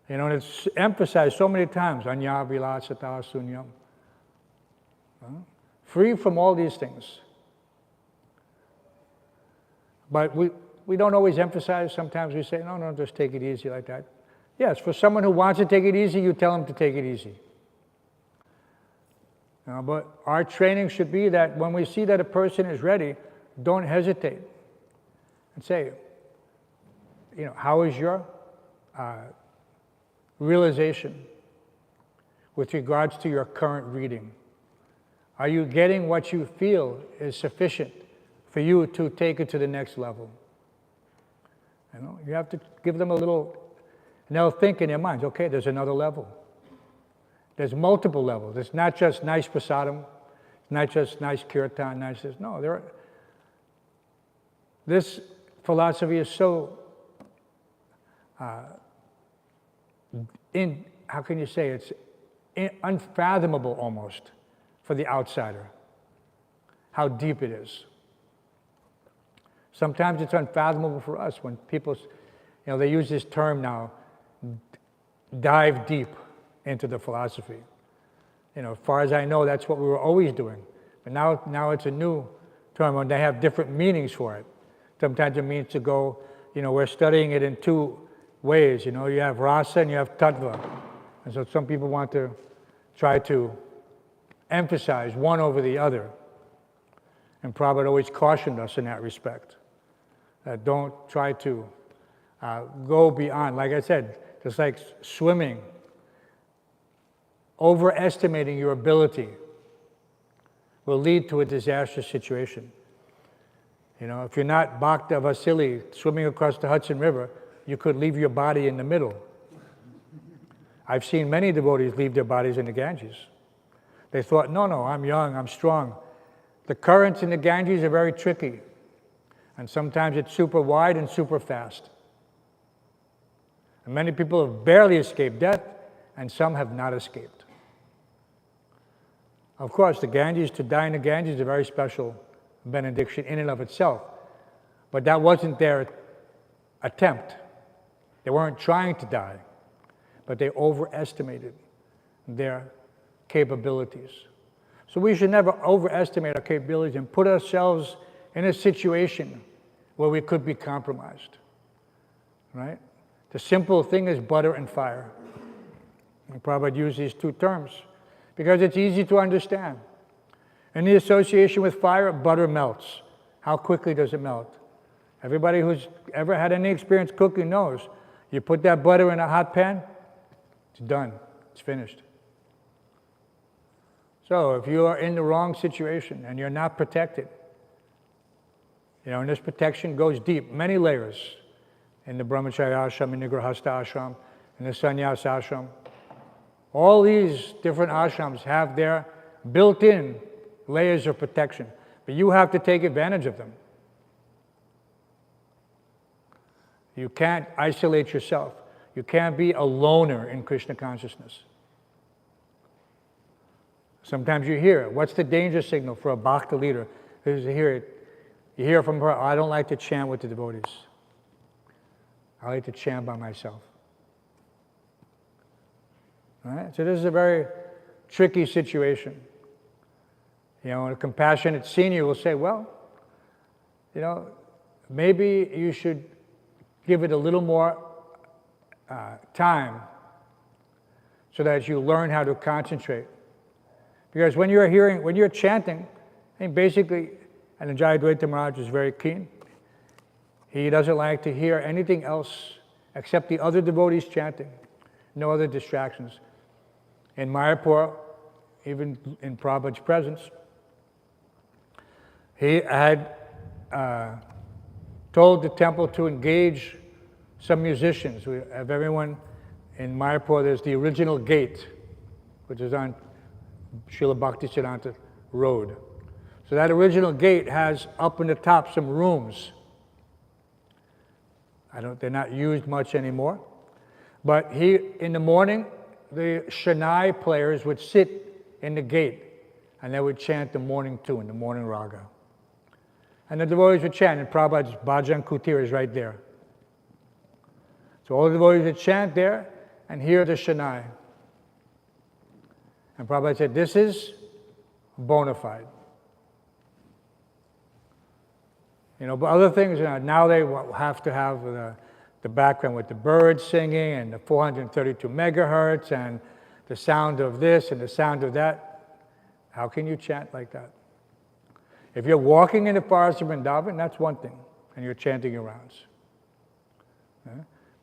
You know, and it's emphasized so many times, anya vilasata sunyam. Free from all these things. But we don't always emphasize. Sometimes we say, no, just take it easy like that. Yes, for someone who wants to take it easy, you tell them to take it easy. But our training should be that when we see that a person is ready, don't hesitate. And say, you know, how is your realization with regards to your current reading? Are you getting what you feel is sufficient for you to take it to the next level? You know, you have to give them a little, and they'll think in their minds, okay, there's another level. There's multiple levels. It's not just nice prasadam, it's not just nice kirtan, no, this philosophy is so, how can you say, it's unfathomable almost for the outsider, how deep it is. Sometimes it's unfathomable for us when people, you know, they use this term now, dive deep into the philosophy. You know, as far as I know, that's what we were always doing. But now it's a new term, and they have different meanings for it. Sometimes it means to go, you know, we're studying it in two ways. You know, you have rasa and you have tattva. And so some people want to try to emphasize one over the other. And Prabhupada always cautioned us in that respect. Don't try to go beyond. Like I said, just like swimming, overestimating your ability will lead to a disastrous situation. You know, if you're not Bhakta Vasili swimming across the Hudson River, you could leave your body in the middle. I've seen many devotees leave their bodies in the Ganges. They thought, no, I'm young, I'm strong. The currents in the Ganges are very tricky. And sometimes it's super wide and super fast. And many people have barely escaped death, and some have not escaped. Of course, the Ganges, to die in the Ganges is a very special benediction in and of itself. But that wasn't their attempt. They weren't trying to die, but they overestimated their capabilities. So we should never overestimate our capabilities and put ourselves in a situation where we could be compromised, right? The simple thing is butter and fire. And Prabhupada used these two terms because it's easy to understand. In the association with fire, butter melts. How quickly does it melt? Everybody who's ever had any experience cooking knows. You put that butter in a hot pan, it's done, it's finished. So if you are in the wrong situation and you're not protected, you know, and this protection goes deep, many layers, in the brahmacharya ashram, in the grihastha ashram, in the sannyas ashram. All these different ashrams have their built-in layers of protection, but you have to take advantage of them. You can't isolate yourself. You can't be a loner in Krishna consciousness. Sometimes you hear it. What's the danger signal for a bhakta leader? You hear from her, I don't like to chant with the devotees. I like to chant by myself. All right? So this is a very tricky situation. You know, a compassionate senior will say, well, you know, maybe you should give it a little more time so that you learn how to concentrate. Because when you're chanting, and basically, and Jayadvaita Maharaj is very keen, he doesn't like to hear anything else except the other devotees chanting, no other distractions. In Mayapur, even in Prabhupada's presence, he had told the temple to engage some musicians. We have everyone in Mayapur, there's the original gate, which is on Srila Bhaktisiddhanta Road. So that original gate has up in the top some rooms. They're not used much anymore. But in the morning, the Shanai players would sit in the gate and they would chant the morning tune, the morning raga. And the devotees would chant, and Prabhupada's Bhajan Kutir is right there. So all the devotees would chant there and hear the Shanai. And Prabhupada said, this is bona fide. You know, but other things, now they have to have the background with the birds singing and the 432 megahertz and the sound of this and the sound of that. How can you chant like that? If you're walking in the forest of Vrindavan, that's one thing, and you're chanting your rounds. Yeah?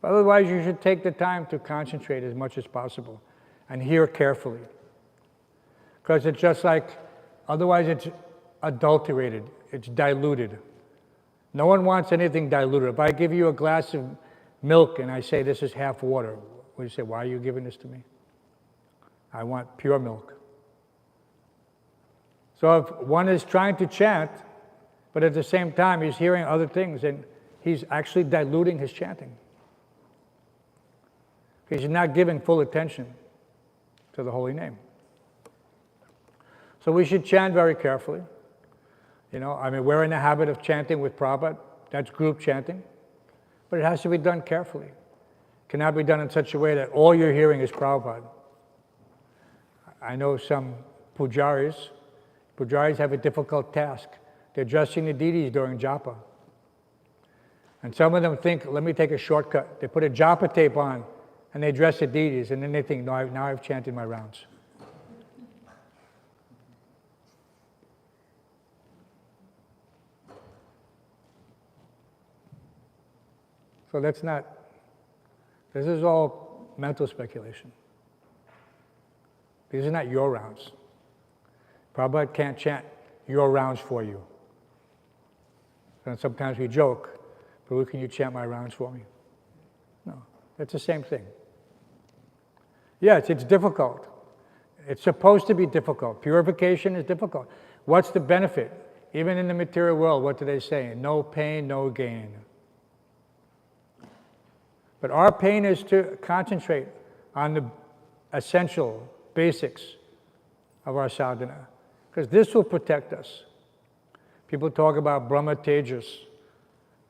But otherwise, you should take the time to concentrate as much as possible and hear carefully. Because it's just like, otherwise it's adulterated, it's diluted. No one wants anything diluted. If I give you a glass of milk and I say this is half water, would you say, why are you giving this to me? I want pure milk. So if one is trying to chant, but at the same time he's hearing other things, and he's actually diluting his chanting. He's not giving full attention to the holy name. So we should chant very carefully. You know, I mean, we're in the habit of chanting with Prabhupada. That's group chanting. But it has to be done carefully. It cannot be done in such a way that all you're hearing is Prabhupada. I know some pujaris. Pujaris have a difficult task. They're dressing the deities during japa. And some of them think, let me take a shortcut. They put a japa tape on and they dress the deities, and then they think, no, now I've chanted my rounds. So this is all mental speculation. These are not your rounds. Prabhupada can't chant your rounds for you. And sometimes we joke, Prabhu, can you chant my rounds for me? No, it's the same thing. Yes, it's difficult. It's supposed to be difficult. Purification is difficult. What's the benefit? Even in the material world, what do they say? No pain, no gain. But our pain is to concentrate on the essential basics of our sadhana, because this will protect us. People talk about Brahma Tejas,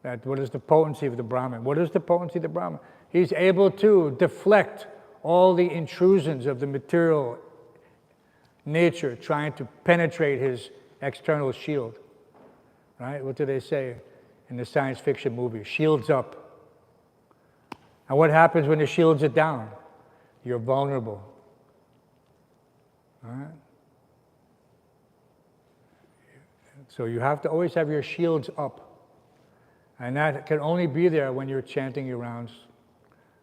that what is the potency of the Brahman? What is the potency of the Brahman? He's able to deflect all the intrusions of the material nature trying to penetrate his external shield. Right? What do they say in the science fiction movie? Shields up. And what happens when the shields are down? You're vulnerable. All right? So you have to always have your shields up. And that can only be there when you're chanting your rounds,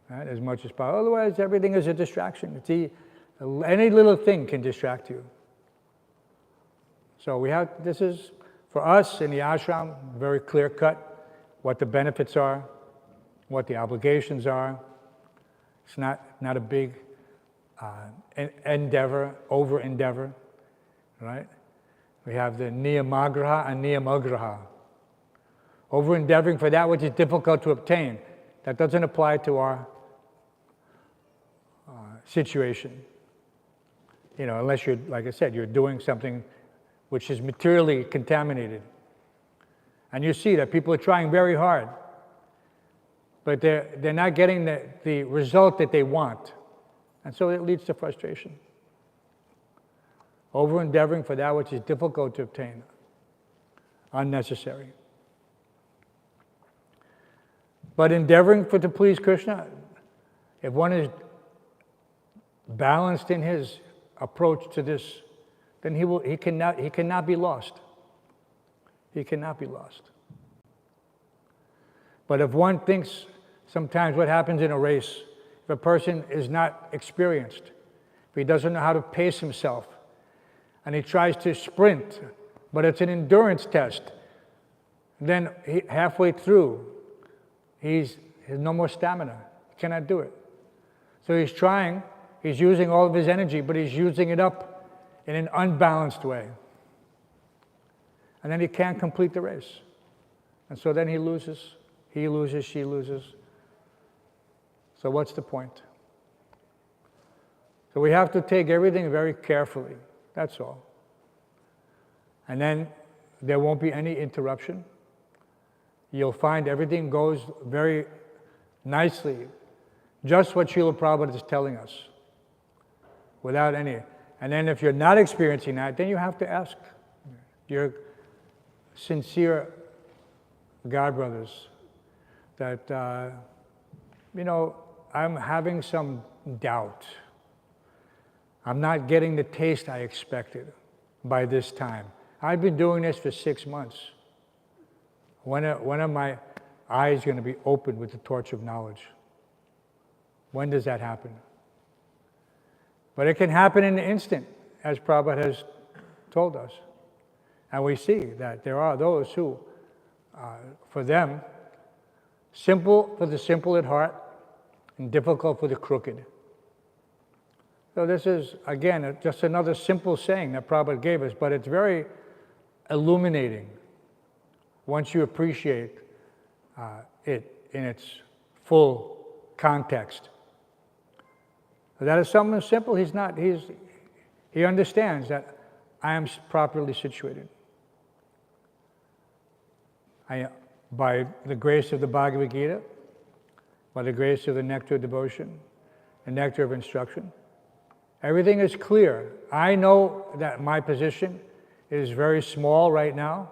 right, as much as possible. Otherwise, everything is a distraction. Any little thing can distract you. So this is, for us in the ashram, very clear cut, what the benefits are, what the obligations are. It's not a big endeavor, over endeavor, right? We have the niyamagraha and niyamagraha. Over endeavoring for that which is difficult to obtain. That doesn't apply to our situation. Unless you're, like I said, you're doing something which is materially contaminated. And you see that people are trying very hard, but they're not getting the result that they want. And so it leads to frustration. Over endeavoring for that which is difficult to obtain. Unnecessary. But endeavoring to please Krishna, if one is balanced in his approach to this, then he cannot be lost. He cannot be lost. But if one thinks, sometimes what happens in a race, if a person is not experienced, if he doesn't know how to pace himself, and he tries to sprint, but it's an endurance test, then halfway through, he has no more stamina. He cannot do it. So he's trying, he's using all of his energy, but he's using it up in an unbalanced way. And then he can't complete the race. And so then he loses, she loses. So what's the point? So we have to take everything very carefully. That's all. And then there won't be any interruption. You'll find everything goes very nicely, just what Srila Prabhupada is telling us, without any. And then if you're not experiencing that, then you have to ask your sincere God brothers that, I'm having some doubt. I'm not getting the taste I expected by this time. I've been doing this for 6 months. When are my eyes going to be opened with the torch of knowledge? When does that happen? But it can happen in an instant, as Prabhupada has told us. And we see that there are those who, for them, simple for the simple at heart and difficult for the crooked. So this is, again, just another simple saying that Prabhupada gave us, but it's very illuminating once you appreciate it in its full context. That is something simple. He understands that I am properly situated. By the grace of the Bhagavad Gita, by the grace of the nectar of devotion, the nectar of instruction, everything is clear. I know that my position is very small right now,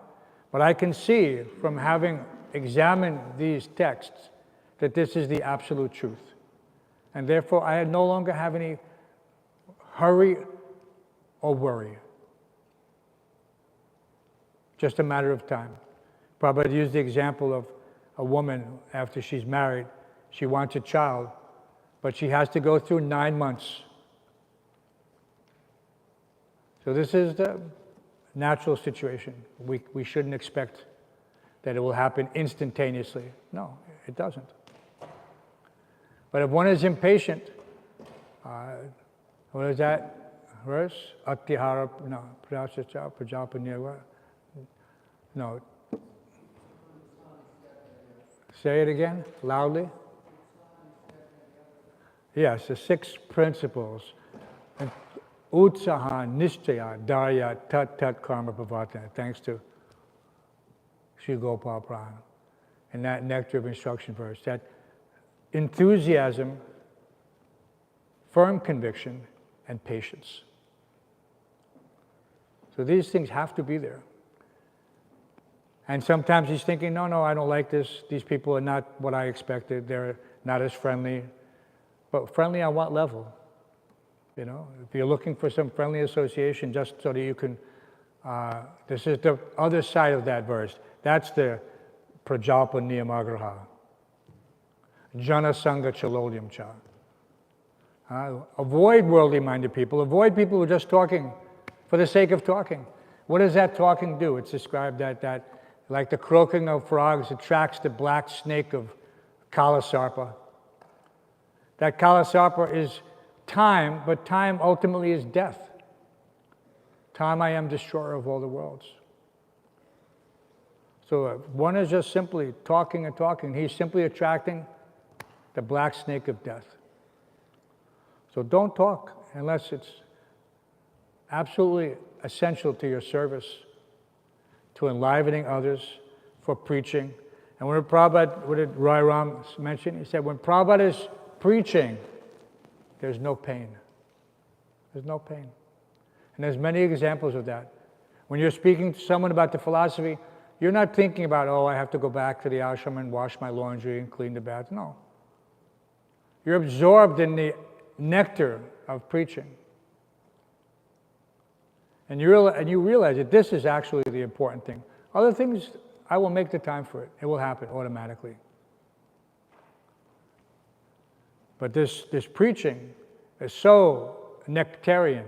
but I can see from having examined these texts that this is the absolute truth. And therefore, I no longer have any hurry or worry. Just a matter of time. Prabhupada used the example of a woman, after she's married, she wants a child, but she has to go through 9 months. So this is the natural situation. We shouldn't expect that it will happen instantaneously. No, it doesn't. But if one is impatient, what is that verse? Attihara, no, prasacha, prajapanirva. No. Say it again, loudly. Yes, the 6 principles. Utsaha, Nishtaya, Dharya, Tat Karma Bhavatana. Thanks to Sri Gopal Prabhu. And that nectar of instruction verse. That enthusiasm, firm conviction, and patience. So these things have to be there. And sometimes he's thinking, no, I don't like this. These people are not what I expected. They're not as friendly. But friendly on what level? You know, if you're looking for some friendly association just so that you can, this is the other side of that verse. That's the Prajalpa Niyamagraha. Jana Sangha Chalodyam Cha. Avoid worldly minded people. Avoid people who are just talking for the sake of talking. What does that talking do? It's described that like the croaking of frogs attracts the black snake of Kalasarpa. That Kalasarpa is time, but time ultimately is death. Time I am destroyer of all the worlds. So one is just simply talking and talking. He's simply attracting the black snake of death. So don't talk unless it's absolutely essential to your service, to enlivening others, for preaching. And when Prabhupada, what did Rai Ram mention? He said, when Prabhupada is preaching, there's no pain. There's no pain. And there's many examples of that. When you're speaking to someone about the philosophy, you're not thinking about, I have to go back to the ashram and wash my laundry and clean the bath. No. You're absorbed in the nectar of preaching. And you realize that this is actually the important thing. Other things, I will make the time for it. It will happen automatically. But this preaching is so nectarian.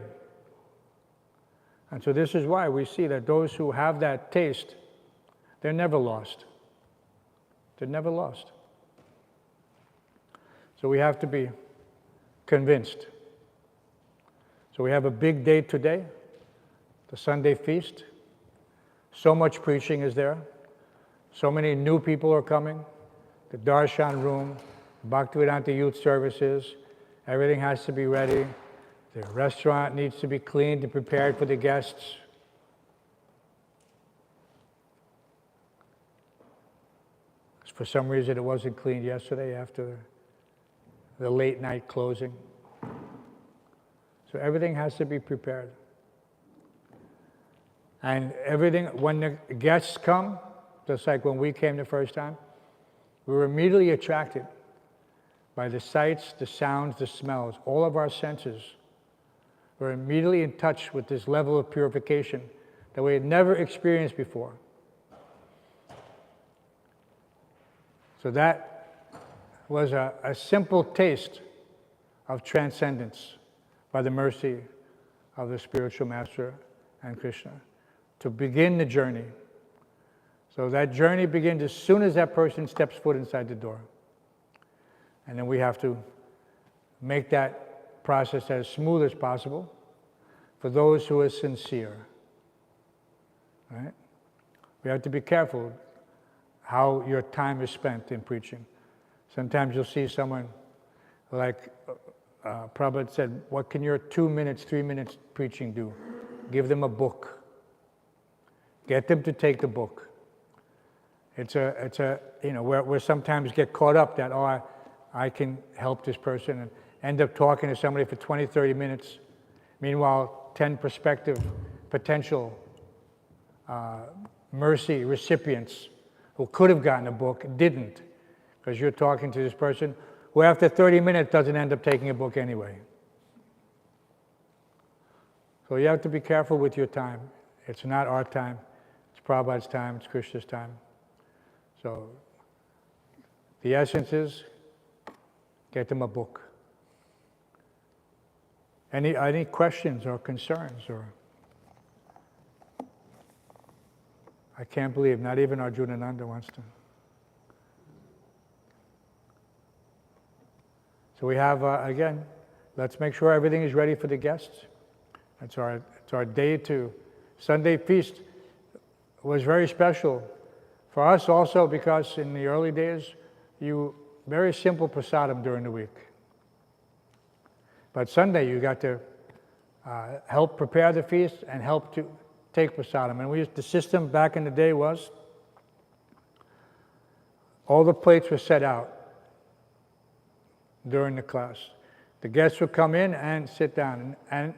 And so this is why we see that those who have that taste, they're never lost. They're never lost. So we have to be convinced. So we have a big day today, the Sunday feast. So much preaching is there. So many new people are coming. The darshan room, Bhaktivedanta youth services, everything has to be ready. The restaurant needs to be cleaned and prepared for the guests. For some reason, it wasn't cleaned yesterday after the late night closing. So everything has to be prepared. And everything, when the guests come, just like when we came the first time, we were immediately attracted by the sights, the sounds, the smells. All of our senses were immediately in touch with this level of purification that we had never experienced before. So that was a simple taste of transcendence by the mercy of the spiritual master and Krishna to begin the journey. So that journey begins as soon as that person steps foot inside the door. And then we have to make that process as smooth as possible for those who are sincere. Right? We have to be careful how your time is spent in preaching. Sometimes you'll see someone like Prabhupada said, what can your 2 minutes, 3 minutes preaching do? Give them a book. Get them to take the book. It's a where sometimes get caught up that, I can help this person and end up talking to somebody for 20, 30 minutes. Meanwhile, 10 prospective potential mercy recipients who could have gotten a book didn't, because you're talking to this person who after 30 minutes doesn't end up taking a book anyway. So you have to be careful with your time. It's not our time. It's Prabhupada's time. It's Krishna's time. So The essence is, get them a book. Any questions or concerns? Or I can't believe not even Arjunananda wants to. So we have, again, let's make sure everything is ready for the guests. It's our day to. Sunday feast was very special for us also because in the early days, very simple prasadam during the week. But Sunday, you got to help prepare the feast and help to take prasadam. And the system back in the day was, all the plates were set out during the class. The guests would come in and sit down, and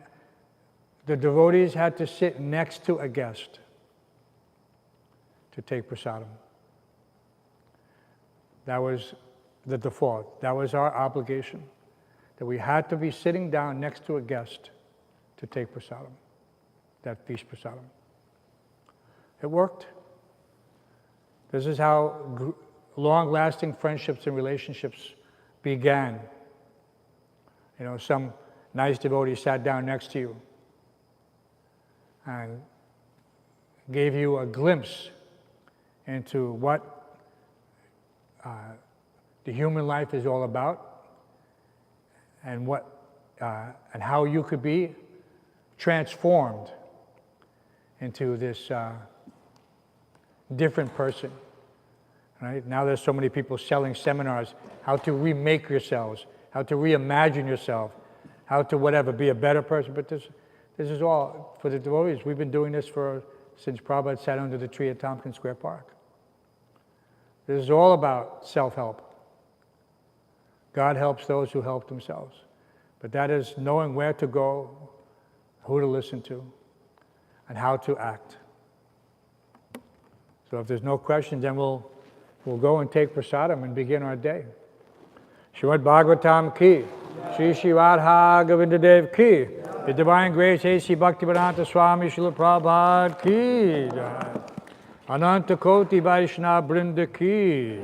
the devotees had to sit next to a guest to take prasadam. That was the default. That was our obligation, that we had to be sitting down next to a guest to take prasadam, that feast prasadam. It worked. This is how long-lasting friendships and relationships began. Some nice devotee sat down next to you and gave you a glimpse into what the human life is all about, and and how you could be transformed into this different person. Right? Now there's so many people selling seminars, how to remake yourselves, how to reimagine yourself, how to be a better person. But this is all for the devotees. We've been doing this since Prabhupada sat under the tree at Tompkins Square Park. This is all about self-help. God helps those who help themselves. But that is knowing where to go, who to listen to, and how to act. So if there's no questions, then we'll go and take prasadam and begin our day. Srimad Bhāgavatam ki, Sri Sri Radha Govinda Dev ki, the Divine Grace A.C. Bhaktivedanta Swami Srila Prabhupada ki, Ananta Koti Vaishnava Brinda ki.